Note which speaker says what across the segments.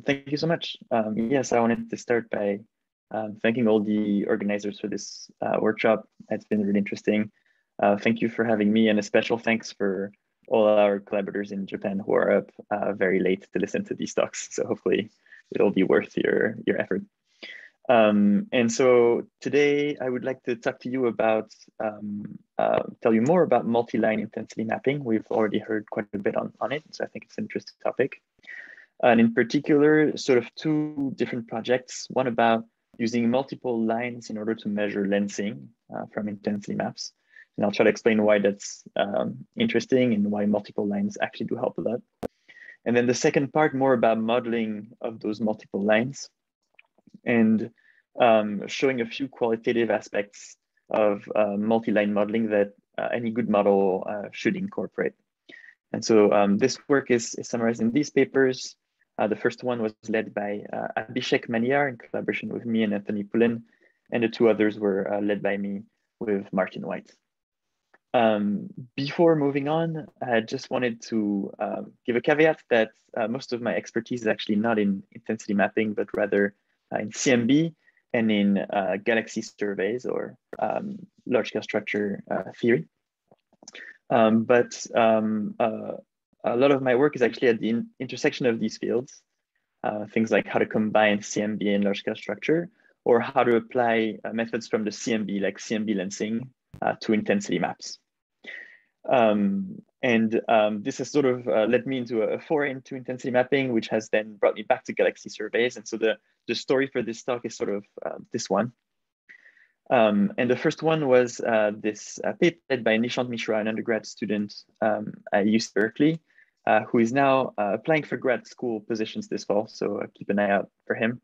Speaker 1: Thank you so much. Yes, I wanted to start by thanking all the organizers for this workshop. It's been really interesting. Thank you for having me, and a special thanks for all our collaborators in Japan who are up very late to listen to these talks. So hopefully it'll be worth your effort. And so today I would like to talk to you about, tell you more about multi-line intensity mapping. We've already heard quite a bit on it, so I think it's an interesting topic. And in particular, sort of two different projects, one about using multiple lines in order to measure lensing from intensity maps. And I'll try to explain why that's interesting and why multiple lines actually do help a lot. And then the second part, more about modeling of those multiple lines and showing a few qualitative aspects of multi-line modeling that any good model should incorporate. And so this work is summarized in these papers. The first one was led by Abhishek Maniar in collaboration with me and Anthony Poulin, and the two others were led by me with Martin White. Before moving on, I just wanted to give a caveat that most of my expertise is actually not in intensity mapping, but rather in CMB and in galaxy surveys or large-scale structure theory. A lot of my work is actually at the intersection of these fields, things like how to combine CMB and large-scale structure, or how to apply methods from the CMB, like CMB lensing, to intensity maps. This has sort of led me into a foray into intensity mapping, which has then brought me back to galaxy surveys. And so the story for this talk is sort of this one. And the first one was this paper led by Nishant Mishra, an undergrad student at UC Berkeley, who is now applying for grad school positions this fall. So keep an eye out for him.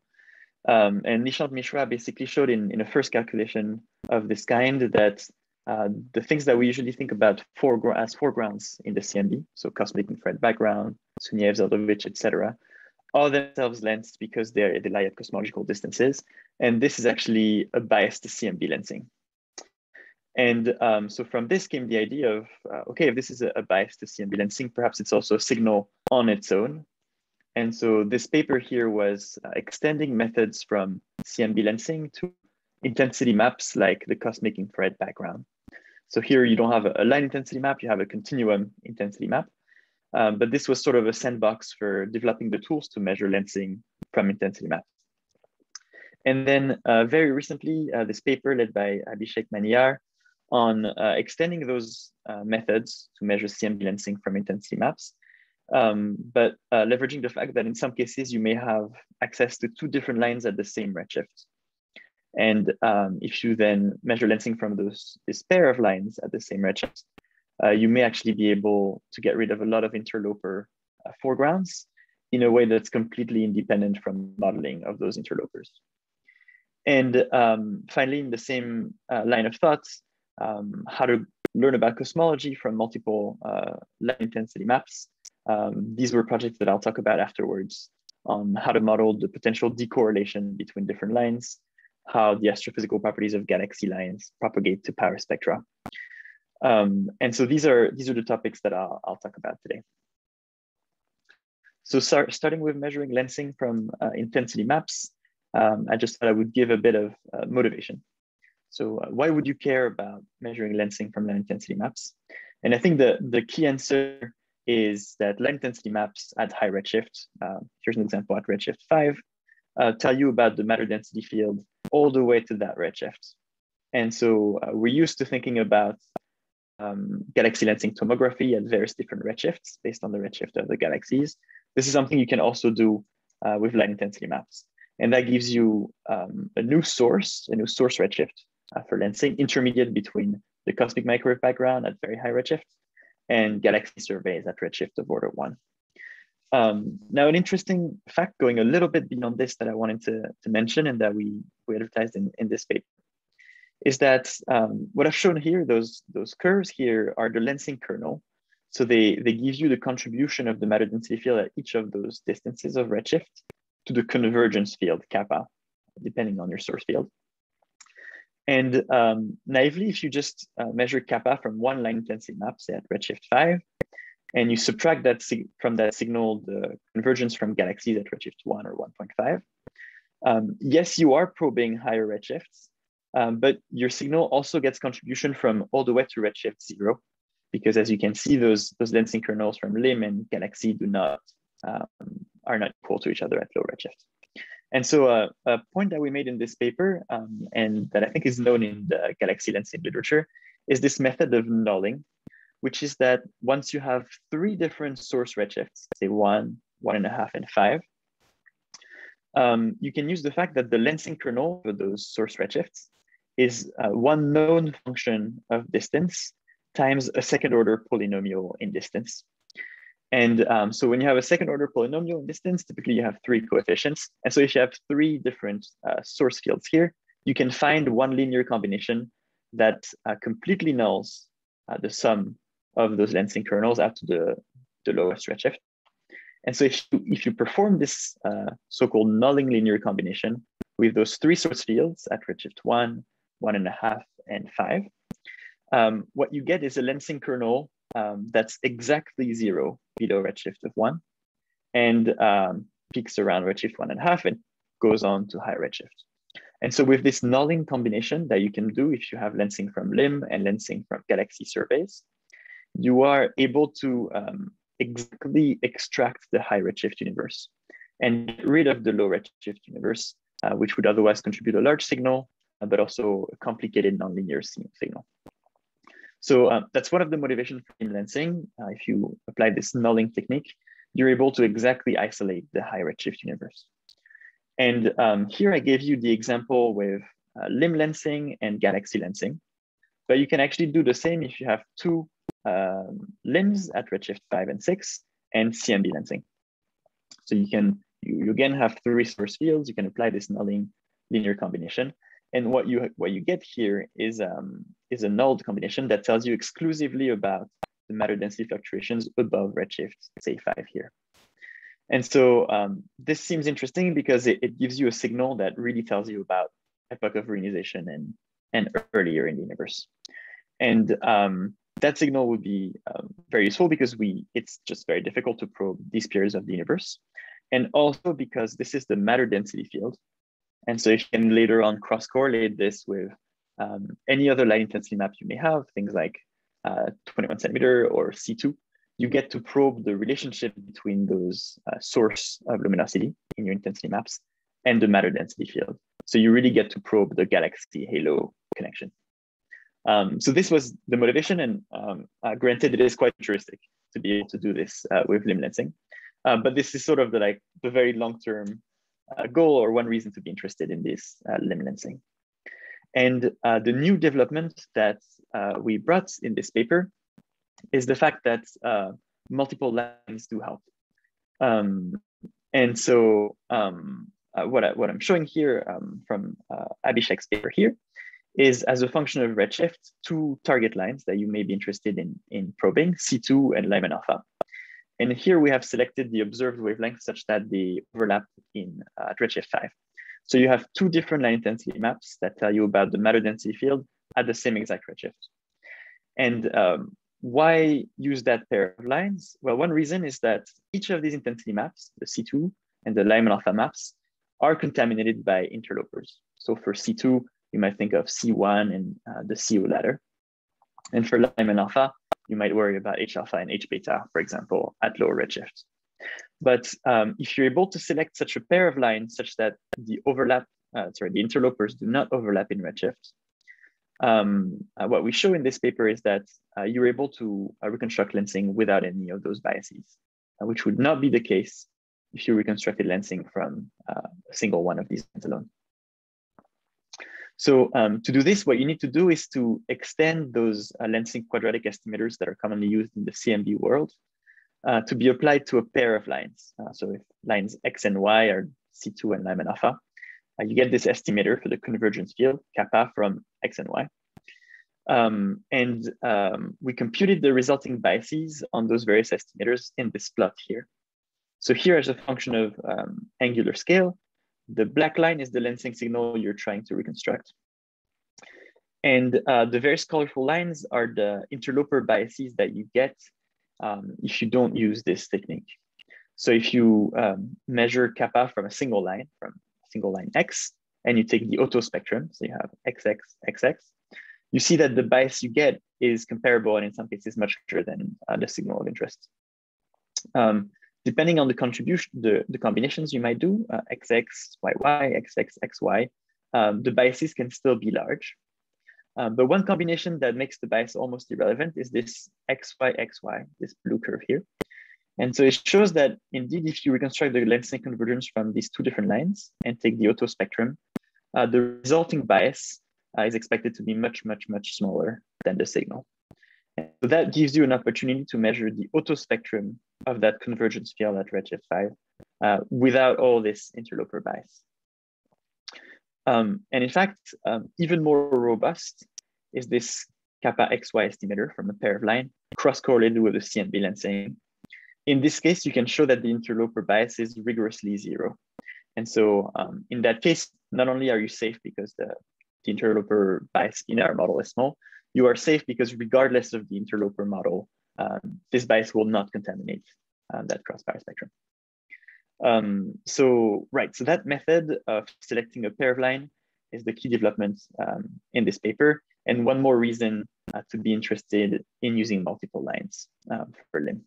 Speaker 1: And Nishant Mishra basically showed in a first calculation of this kind that the things that we usually think about as foregrounds in the CMB, so cosmic infrared background, Suniev, Zeldovich, etc., are themselves lensed because they lie at cosmological distances. And this is actually a bias to CMB lensing. And so from this came the idea of, okay, if this is a bias to CMB lensing, perhaps it's also a signal on its own. And so this paper here was extending methods from CMB lensing to intensity maps like the cosmic infrared background. So here you don't have a line intensity map, you have a continuum intensity map. But this was sort of a sandbox for developing the tools to measure lensing from intensity maps. And then very recently, this paper led by Abhishek Maniar on extending those methods to measure CMB lensing from intensity maps, but leveraging the fact that in some cases you may have access to two different lines at the same redshift. And if you then measure lensing from this pair of lines at the same redshift, you may actually be able to get rid of a lot of interloper foregrounds in a way that's completely independent from modeling of those interlopers. And finally, in the same line of thoughts, how to learn about cosmology from multiple line intensity maps. These were projects that I'll talk about afterwards on how to model the potential decorrelation between different lines, how the astrophysical properties of galaxy lines propagate to power spectra. And so these are the topics that I'll talk about today. So starting with measuring lensing from intensity maps, I just thought I would give a bit of motivation. So why would you care about measuring lensing from line intensity maps? And I think the key answer is that line intensity maps at high redshift, here's an example at redshift 5, tell you about the matter density field all the way to that redshift. And so we're used to thinking about galaxy lensing tomography at various different redshifts based on the redshift of the galaxies. This is something you can also do with line intensity maps. And that gives you a new source redshift for lensing, intermediate between the cosmic microwave background at very high redshift and galaxy surveys at redshift of order 1. Now, an interesting fact going a little bit beyond this that I wanted to mention and that we advertised in this paper is that what I've shown here, those curves here are the lensing kernel. So they give you the contribution of the matter density field at each of those distances of redshift to the convergence field, kappa, depending on your source field. And naively, if you just measure kappa from one line intensity map, say at redshift 5, And you subtract that from that signal the convergence from galaxies at redshift 1 or 1.5. Yes, you are probing higher redshifts, but your signal also gets contribution from all the way to redshift 0, because as you can see, those lensing kernels from LIM and galaxy are not equal to each other at low redshift. And so a point that we made in this paper, and that I think is known in the galaxy lensing literature, is this method of nulling, which is that once you have 3 different source redshifts, say 1, 1.5, and 5, you can use the fact that the lensing kernel for those source redshifts is one known function of distance times a second order polynomial in distance. And so when you have a second order polynomial in distance, typically you have 3 coefficients. And so if you have 3 different source fields here, you can find one linear combination that completely nulls the sum of those lensing kernels out to the lowest redshift. And so if you perform this so-called nulling linear combination with those 3 source fields at redshift 1, 1.5, and 5, what you get is a lensing kernel that's exactly 0 below redshift of 1 and peaks around redshift 1.5 and goes on to high redshift. And so with this nulling combination that you can do if you have lensing from LIM and lensing from galaxy surveys, you are able to exactly extract the high redshift universe and get rid of the low redshift universe, which would otherwise contribute a large signal, but also a complicated nonlinear signal. So that's one of the motivations for LIM lensing. If you apply this nulling technique, you're able to exactly isolate the high redshift universe. And here I gave you the example with LIM lensing and galaxy lensing, but you can actually do the same if you have 2 LIMs at redshift 5 and 6 and CMB lensing. So you again have 3 source fields. You can apply this nulling linear combination. And what you get here is a nulled combination that tells you exclusively about the matter density fluctuations above redshift, say 5 here. And so this seems interesting because it gives you a signal that really tells you about epoch of reionization and earlier in the universe. And that signal would be very useful because it's just very difficult to probe these periods of the universe. And also because this is the matter density field. And so if you can later on cross-correlate this with any other light intensity map you may have, things like 21 centimeter or C2, you get to probe the relationship between those source of luminosity in your intensity maps and the matter density field. So you really get to probe the galaxy halo connection. So this was the motivation, and granted, it is quite futuristic to be able to do this with LIM lensing. But this is sort of the very long-term goal, or one reason to be interested in this LIM lensing. And the new development that we brought in this paper is the fact that multiple lines do help. And so what I'm showing here from Abhishek's paper here is, as a function of redshift, 2 target lines that you may be interested in probing, C2 and Lyman alpha. And here we have selected the observed wavelength such that they overlap at redshift 5. So you have 2 different line intensity maps that tell you about the matter density field at the same exact redshift. And why use that pair of lines? Well, one reason is that each of these intensity maps, the C2 and the Lyman alpha maps, are contaminated by interlopers. So for C2, you might think of C1 and the CO ladder. And for Lyman alpha, you might worry about H alpha and H beta, for example, at lower redshift. But if you're able to select such a pair of lines such that the interlopers do not overlap in redshift, what we show in this paper is that you're able to reconstruct lensing without any of those biases, which would not be the case if you reconstructed lensing from a single one of these lines alone. So to do this, what you need to do is to extend those lensing quadratic estimators that are commonly used in the CMB world to be applied to a pair of lines. So if lines X and Y are C2 and Lyman alpha, you get this estimator for the convergence field, kappa, from X and Y. We computed the resulting biases on those various estimators in this plot here. So here, as a function of angular scale, the black line is the lensing signal you're trying to reconstruct. And the various colorful lines are the interloper biases that you get if you don't use this technique. So if you measure kappa from a single line X, and you take the auto spectrum, so you have XX, XX, you see that the bias you get is comparable and in some cases much greater than the signal of interest. Depending on the contribution, the combinations you might do, XX, YY, XX, XY, the biases can still be large. But one combination that makes the bias almost irrelevant is this XY, XY, this blue curve here. And so it shows that indeed, if you reconstruct the lensing convergence from these two different lines and take the auto spectrum, the resulting bias is expected to be much, much, much smaller than the signal. And so that gives you an opportunity to measure the auto spectrum of that convergence field at redshift 5 without all this interloper bias. And in fact, even more robust is this kappa XY estimator from a pair of lines cross-correlated with the CNB lensing. In this case, you can show that the interloper bias is rigorously 0. And so in that case, not only are you safe because the interloper bias in our model is small, you are safe because regardless of the interloper model, this bias will not contaminate that cross-bias spectrum. So that method of selecting a pair of line is the key development in this paper. And one more reason to be interested in using multiple lines for limb.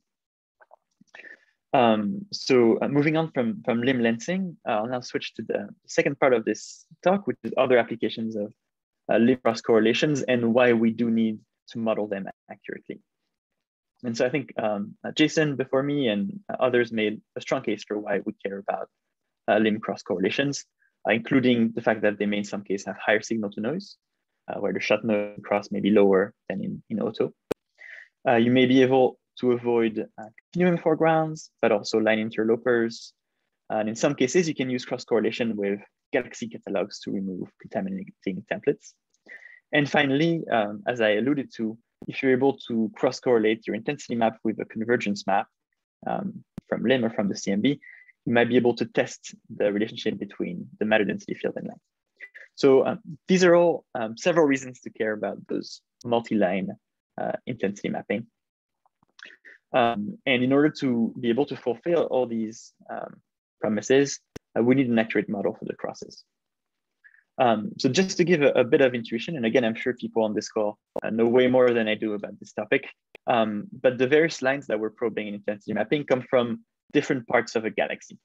Speaker 1: Moving on from limb lensing, I'll now switch to the second part of this talk, which is other applications of limb cross correlations and why we do need to model them accurately. And so I think Jason before me and others made a strong case for why we care about limb cross correlations, including the fact that they may in some cases have higher signal to noise, where the shot noise cross may be lower than in auto. You may be able to avoid continuum foregrounds, but also line interlopers. And in some cases, you can use cross correlation with galaxy catalogs to remove contaminating templates. And finally, as I alluded to, if you're able to cross correlate your intensity map with a convergence map from limb or from the CMB, you might be able to test the relationship between the matter density field and line. So these are all several reasons to care about those multi-line intensity mapping. And in order to be able to fulfill all these promises, we need an accurate model for the crosses. So just to give a bit of intuition, and again, I'm sure people on this call know way more than I do about this topic, but the various lines that we're probing in intensity mapping come from different parts of a galaxy.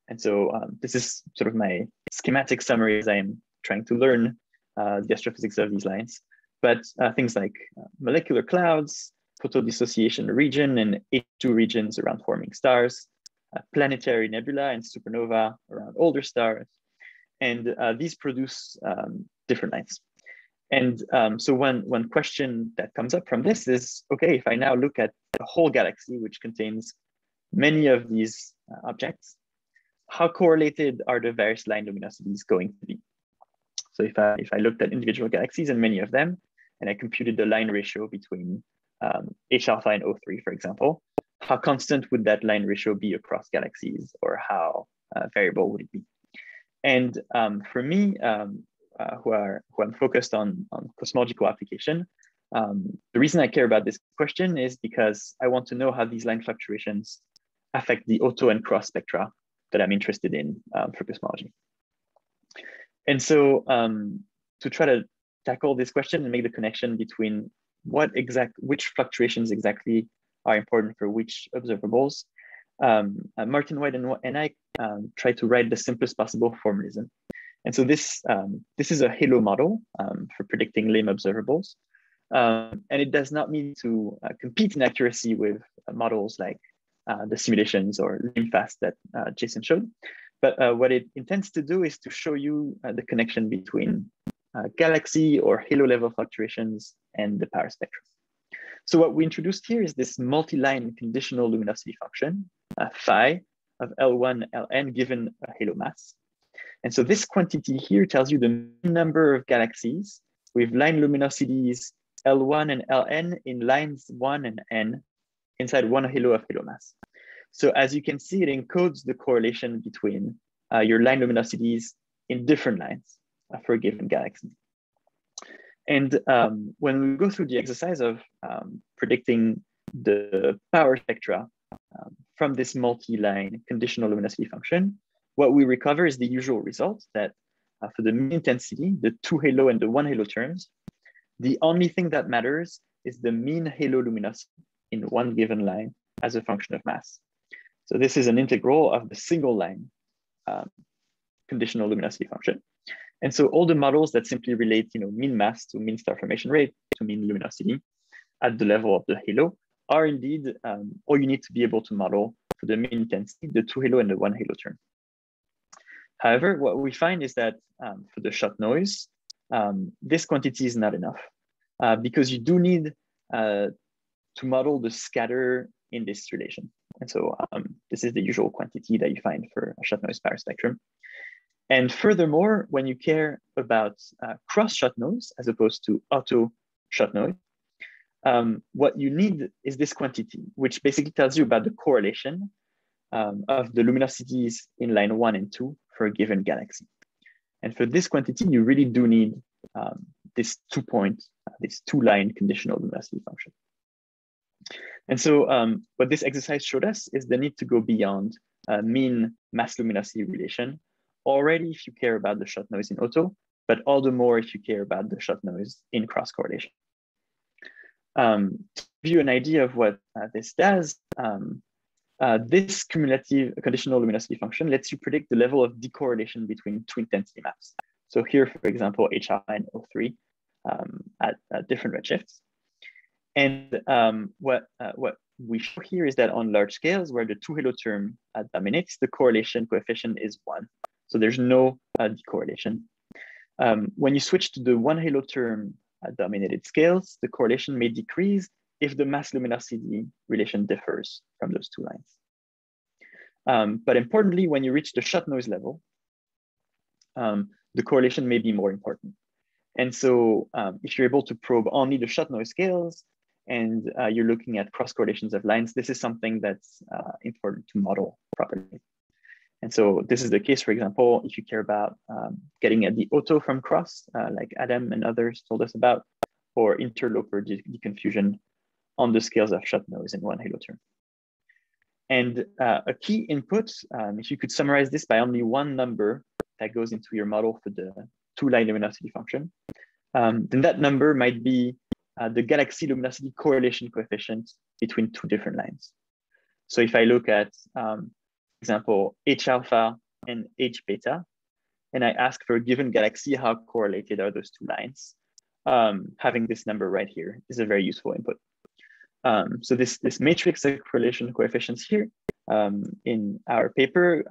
Speaker 1: And so this is sort of my schematic summary as I am trying to learn the astrophysics of these lines. But things like molecular clouds, photodissociation region, and H2 regions around forming stars, planetary nebula and supernova around older stars. And these produce different lines. And so one question that comes up from this is, okay, if I now look at the whole galaxy, which contains many of these objects, how correlated are the various line luminosities going to be? So if I looked at individual galaxies and many of them, and I computed the line ratio between H alpha and O3, for example, how constant would that line ratio be across galaxies, or how variable would it be? And for me, who I'm focused on cosmological application, the reason I care about this question is because I want to know how these line fluctuations affect the auto and cross spectra that I'm interested in for cosmology. And so to try to tackle this question and make the connection between which fluctuations exactly are important for which observables, Martin White and I tried to write the simplest possible formalism. And so this is a halo model for predicting limb observables. And it does not mean to compete in accuracy with models like the simulations or LIMFAST that Jason showed. But what it intends to do is to show you the connection between galaxy or halo level fluctuations and the power spectrum. So what we introduced here is this multi-line conditional luminosity function, phi of L1, Ln given a halo mass. And so this quantity here tells you the number of galaxies with line luminosities L1 and Ln in lines 1 and n inside one halo of halo mass. So as you can see, it encodes the correlation between your line luminosities in different lines for a given galaxy. And when we go through the exercise of predicting the power spectra from this multi-line conditional luminosity function, what we recover is the usual result that for the mean intensity, the 2 halo and the 1 halo terms, the only thing that matters is the mean halo luminosity in one given line as a function of mass. So this is an integral of the single line conditional luminosity function. And so all the models that simply relate, mean mass to mean star formation rate to mean luminosity at the level of the halo are indeed all you need to be able to model for the mean intensity, the 2 halo and the 1 halo term. However, what we find is that for the shot noise, this quantity is not enough because you do need to model the scatter in this relation. And so this is the usual quantity that you find for a shot noise power spectrum. And furthermore, when you care about cross shot noise as opposed to auto shot noise, what you need is this quantity, which basically tells you about the correlation of the luminosities in line 1 and 2 for a given galaxy. And for this quantity, you really do need this 2-point, this 2-line conditional luminosity function. And so what this exercise showed us is the need to go beyond mean mass luminosity relation, already if you care about the shot noise in auto, but all the more if you care about the shot noise in cross correlation. To give you an idea of what this does, this cumulative conditional luminosity function lets you predict the level of decorrelation between two intensity maps. So here, for example, HR and O3 at different redshifts. And what we show here is that on large scales, where the 2 halo term dominates, the correlation coefficient is 1. So there's no decorrelation. When you switch to the 1 halo term dominated scales, the correlation may decrease if the mass luminosity relation differs from those two lines. But importantly, when you reach the shot noise level, the correlation may be more important. And so if you're able to probe only the shot noise scales and you're looking at cross correlations of lines, this is something that's important to model properly. And so this is the case, for example, if you care about getting at the auto from cross, like Adam and others told us about, or interloper deconfusion on the scales of shot noise in 1 halo term. And a key input, if you could summarize this by only one number that goes into your model for the 2-line luminosity function, then that number might be the galaxy luminosity correlation coefficient between two different lines. So if I look at, for example, H alpha and H beta, and I ask for a given galaxy, how correlated are those two lines? Having this number right here is a very useful input. So this matrix of correlation coefficients here in our paper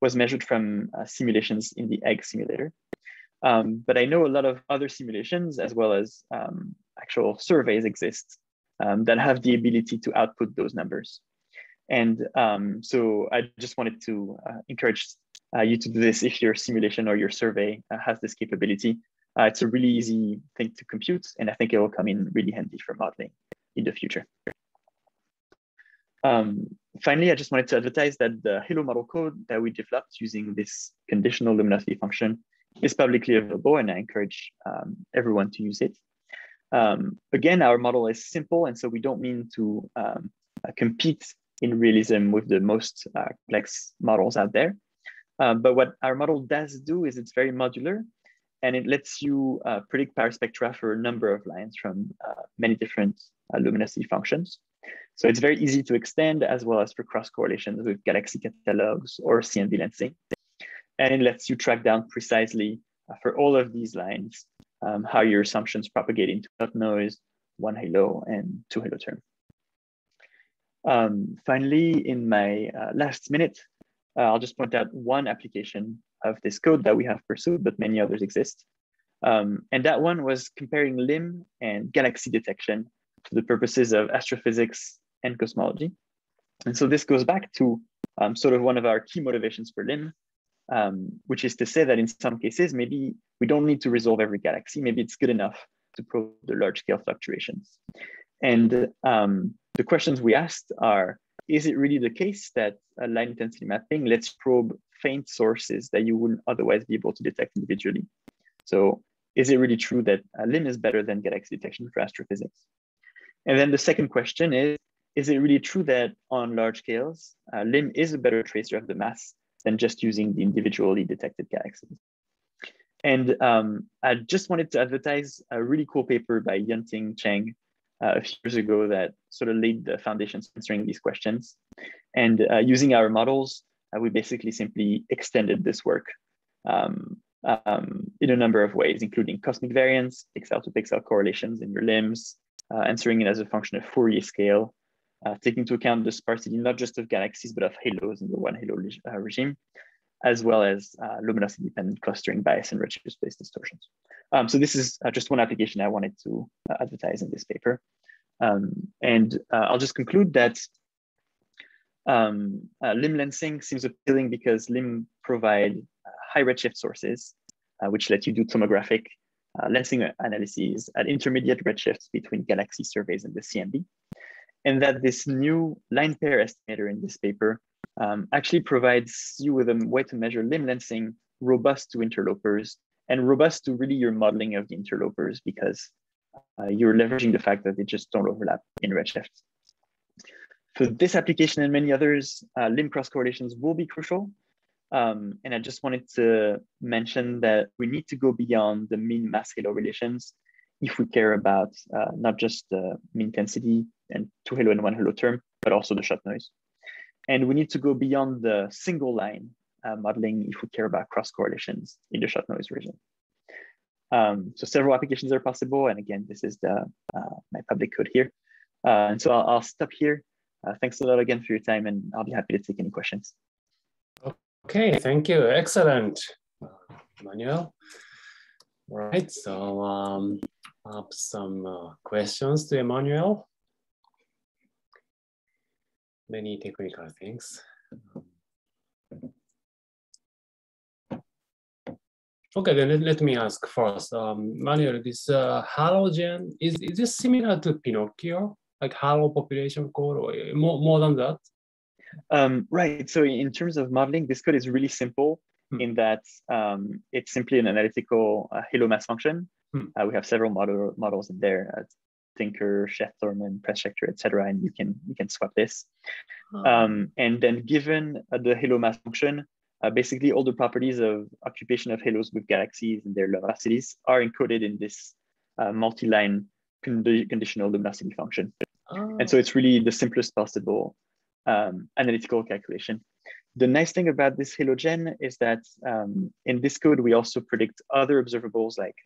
Speaker 1: was measured from simulations in the egg simulator. But I know a lot of other simulations as well as actual surveys exist that have the ability to output those numbers. And so I just wanted to encourage you to do this if your simulation or your survey has this capability. It's a really easy thing to compute, and I think it will come in really handy for modeling in the future. Finally, I just wanted to advertise that the Halo model code that we developed using this conditional luminosity function is publicly available, and I encourage everyone to use it. Again, our model is simple, and so we don't mean to compete in realism with the most complex models out there. But what our model does do is it's very modular, and it lets you predict power spectra for a number of lines from many different luminosity functions. So it's very easy to extend, as well as for cross correlations with galaxy catalogs or CNV lensing. And it lets you track down precisely for all of these lines how your assumptions propagate into shot noise, 1 halo, and 2 halo term. Finally, in my last minute, I'll just point out one application of this code that we have pursued, but many others exist. And that one was comparing limb and galaxy detection for the purposes of astrophysics and cosmology. And so this goes back to sort of one of our key motivations for limb, which is to say that in some cases, maybe we don't need to resolve every galaxy. Maybe it's good enough to probe the large scale fluctuations. And the questions we asked are, is it really the case that line intensity mapping lets probe faint sources that you wouldn't otherwise be able to detect individually? So is it really true that limb is better than galaxy detection for astrophysics? And then the second question is, is it really true that on large scales, LIM is a better tracer of the mass than just using the individually detected galaxies? And I just wanted to advertise a really cool paper by Yunting Cheng a few years ago that sort of laid the foundations answering these questions. And using our models, we basically simply extended this work in a number of ways, including cosmic variance, pixel to pixel correlations in your limbs, answering it as a function of Fourier scale, taking into account the sparsity not just of galaxies, but of halos in the one halo regime, as well as luminosity-dependent clustering bias and redshift space distortions. So this is just one application I wanted to advertise in this paper. And I'll just conclude that limb lensing seems appealing because limb provide high redshift sources, which let you do tomographic lensing analyses at intermediate redshifts between galaxy surveys and the CMB. And that this new line pair estimator in this paper actually provides you with a way to measure limb lensing robust to interlopers and robust to really your modeling of the interlopers, because you're leveraging the fact that they just don't overlap in redshift. For this application and many others, limb cross correlations will be crucial. And I just wanted to mention that we need to go beyond the mean mass halo relations if we care about not just the mean intensity and 2 halo and 1 halo term, but also the shot noise. And we need to go beyond the single line modeling if we care about cross correlations in the shot noise region. So several applications are possible. And again, this is the my public code here. And so I'll stop here. Thanks a lot again for your time, and I'll be happy to take any questions.
Speaker 2: Okay, thank you. Excellent, Emmanuel. All right, so I have some questions to Emmanuel. Many technical things. Okay, then let me ask first. Manuel, this halogen, is this similar to Pinocchio, like halo population code, or more than that?
Speaker 1: Right, so in terms of modeling, this code is really simple in that it's simply an analytical halo mass function. We have several models in there, Tinker, Sheff-Thurman, Press-Schecter, etc., and you can swap this. And then given the halo mass function, basically all the properties of occupation of halos with galaxies and their luminosities are encoded in this multi-line conditional luminosity function. And so it's really the simplest possible analytical calculation. The nice thing about this halogen is that in this code, we also predict other observables like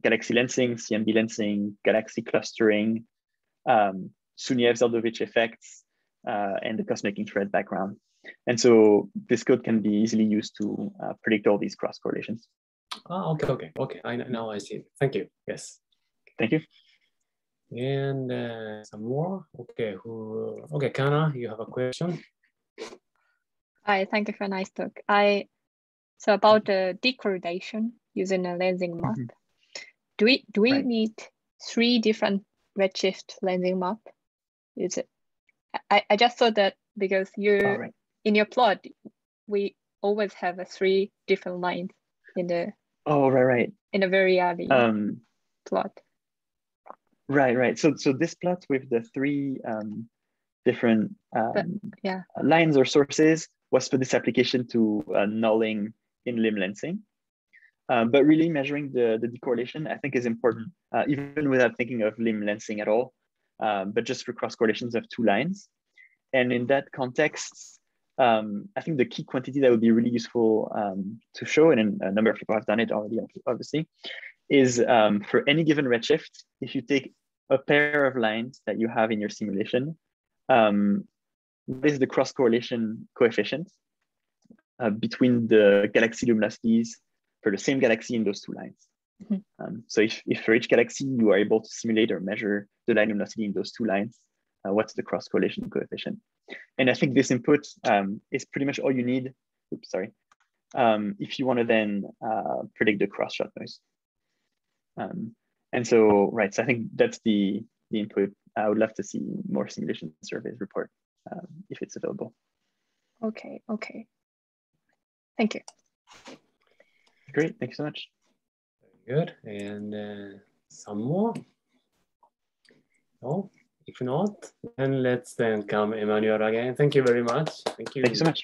Speaker 1: galaxy lensing, CMB lensing, galaxy clustering, Suniev-Zeldovich effects, and the cosmic infrared background. And so this code can be easily used to predict all these cross correlations.
Speaker 2: Okay. Now I see. Thank you. Yes.
Speaker 1: Thank you.
Speaker 2: And some more. Okay. Okay, Kana, you have a question?
Speaker 3: Hi, thank you for a nice talk. So about the decorrelation using a lensing map. Do we need 3 different redshift lensing map? Is it? I just thought that because in your plot, we always have 3 different lines in the in a very early plot.
Speaker 1: Right. So this plot with the 3 different lines or sources was for this application to nulling in limb lensing. But really measuring the decorrelation, I think, is important, even without thinking of limb lensing at all, but just for cross correlations of 2 lines. And in that context, I think the key quantity that would be really useful to show, and a number of people have done it already, obviously, is for any given redshift, if you take a pair of lines that you have in your simulation, what is the cross correlation coefficient between the galaxy luminosities for the same galaxy in those 2 lines? So if for each galaxy you are able to simulate or measure the line luminosity in those 2 lines, what's the cross correlation coefficient? And I think this input is pretty much all you need. Oops, sorry. If you want to then predict the cross shot noise. And so, right, so I think that's the input. I would love to see more simulation surveys report if it's available.
Speaker 3: Okay. Thank you.
Speaker 1: Great, thank you so much.
Speaker 2: Very good, and some more. Oh, If not, then let's then come Emmanuel again. Thank you very much. Thank you.
Speaker 1: Thank you so much.